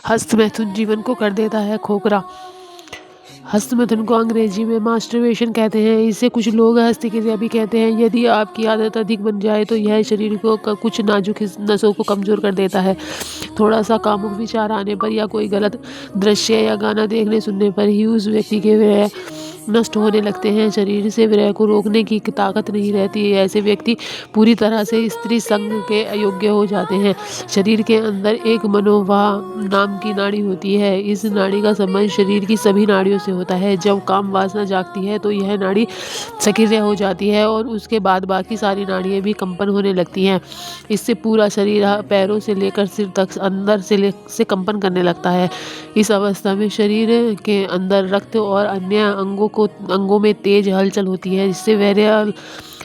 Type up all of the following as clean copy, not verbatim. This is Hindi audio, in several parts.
हस्तमैथुन जीवन को कर देता है खोखला। हस्तमैथुन को अंग्रेजी में मास्टरबेशन कहते हैं। इसे कुछ लोग हस्तक्रिया भी कहते हैं। यदि आपकी आदत अधिक बन जाए तो यह शरीर को कुछ नाजुक नसों को कमज़ोर कर देता है। थोड़ा सा कामुक विचार आने पर या कोई गलत दृश्य या गाना देखने सुनने पर ही उस व्यक्ति के वह नष्ट होने लगते हैं। शरीर से विरह को रोकने की ताकत नहीं रहती है। ऐसे व्यक्ति पूरी तरह से स्त्री संग के अयोग्य हो जाते हैं। शरीर के अंदर एक मनोवाह नाम की नाड़ी होती है। इस नाड़ी का संबंध शरीर की सभी नाड़ियों से होता है। जब काम वासना जागती है तो यह नाड़ी सक्रिय हो जाती है और उसके बाद बाकी सारी नाड़ियाँ भी कंपन होने लगती हैं। इससे पूरा शरीर पैरों से लेकर सिर तक अंदर से कंपन करने लगता है। इस अवस्था में शरीर के अंदर रक्त और अन्य अंगों में तेज हलचल होती है, जिससे वीर्य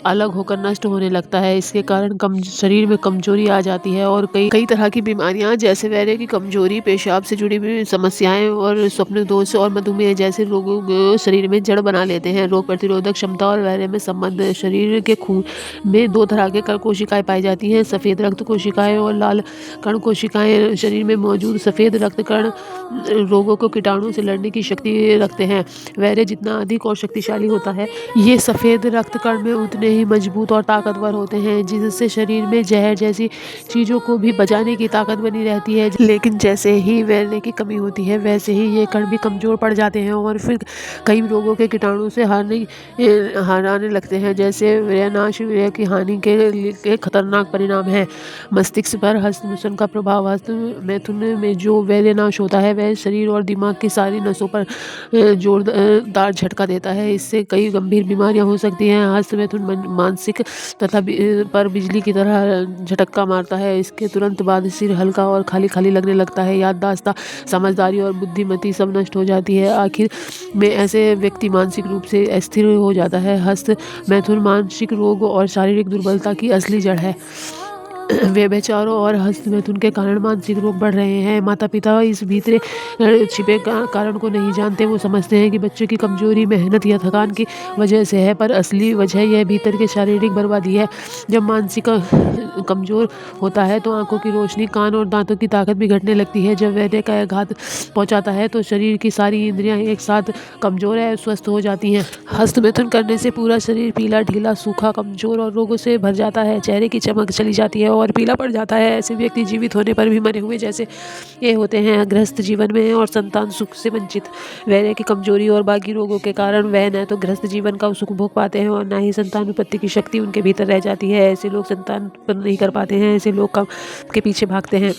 अलग होकर नष्ट होने लगता है। इसके कारण शरीर में कमजोरी आ जाती है और कई तरह की बीमारियां जैसे वीर्य की कमजोरी, पेशाब से जुड़ी हुई समस्याएं और स्वप्न दोष और मधुमेह जैसे रोगों को शरीर में जड़ बना लेते हैं। रोग प्रतिरोधक क्षमता और वीर्य में संबंध। शरीर के खून में दो तरह के कण कोशिकाएं पाई जाती हैं, सफ़ेद रक्त कोशिकाएं और लाल कण कोशिकाएं। शरीर में मौजूद सफ़ेद रक्त कण रोगों को कीटाणु से लड़ने की शक्ति रखते हैं। वीर्य जितना अधिक और शक्तिशाली होता है, ये सफ़ेद रक्त कण में उतने ही मजबूत और ताकतवर होते हैं, जिससे शरीर में जहर जैसी चीज़ों को भी बचाने की ताकत बनी रहती है। लेकिन जैसे ही वीर्य की कमी होती है वैसे ही ये कण भी कमज़ोर पड़ जाते हैं और फिर कई रोगों के कीटाणु से हारने लगते हैं। जैसे वीर्यनाश वीर्य की हानि के खतरनाक परिणाम है। मस्तिष्क पर हस्तमैथुन का प्रभाव। हस्तमैथुन में जो वीर्यनाश होता है वह शरीर और दिमाग की सारी नसों पर जोरदार झटका देता है। इससे कई गंभीर बीमारियां हो सकती हैं। हस्तमैथुन मानसिक तथा पर बिजली की तरह झटका मारता है। इसके तुरंत बाद सिर हल्का और खाली खाली लगने लगता है। याददाश्त, समझदारी और बुद्धिमत्ति सब नष्ट हो जाती है। आखिर में ऐसे व्यक्ति मानसिक रूप से अस्थिर हो जाता है। हस्तमैथुन मानसिक रोग और शारीरिक दुर्बलता की असली जड़ है। व्यभिचारों और हस्तमैथुन के कारण मानसिक रोग बढ़ रहे हैं। माता पिता इस भीतरे छिपे कारण को नहीं जानते। वो समझते हैं कि बच्चों की कमजोरी मेहनत या थकान की वजह से है, पर असली वजह यह भीतर के शारीरिक बर्बादी है। जब मानसिक कमजोर होता है तो आंखों की रोशनी, कान और दांतों की ताकत भी घटने लगती है। जब वीर्य का आघात पहुंचाता है तो शरीर की सारी इंद्रियां एक साथ कमजोर है स्वस्थ हो जाती हैं। हस्तमैथुन करने से पूरा शरीर पीला, ढीला, सूखा, कमजोर और रोगों से भर जाता है। चेहरे की चमक चली जाती है और पीला पड़ जाता है। ऐसे व्यक्ति जीवित होने पर भी मरे हुए जैसे ये होते हैं। गृहस्थ जीवन में और संतान सुख से वंचित। वीर्य की कमजोरी और बाकी रोगों के कारण वह न तो गृहस्थ जीवन का सुख भोग पाते हैं और न ही संतान उत्पत्ति की शक्ति उनके भीतर रह जाती है। ऐसे लोग संतान उत्पन्न नहीं कर पाते हैं। ऐसे लोग काम के पीछे भागते हैं।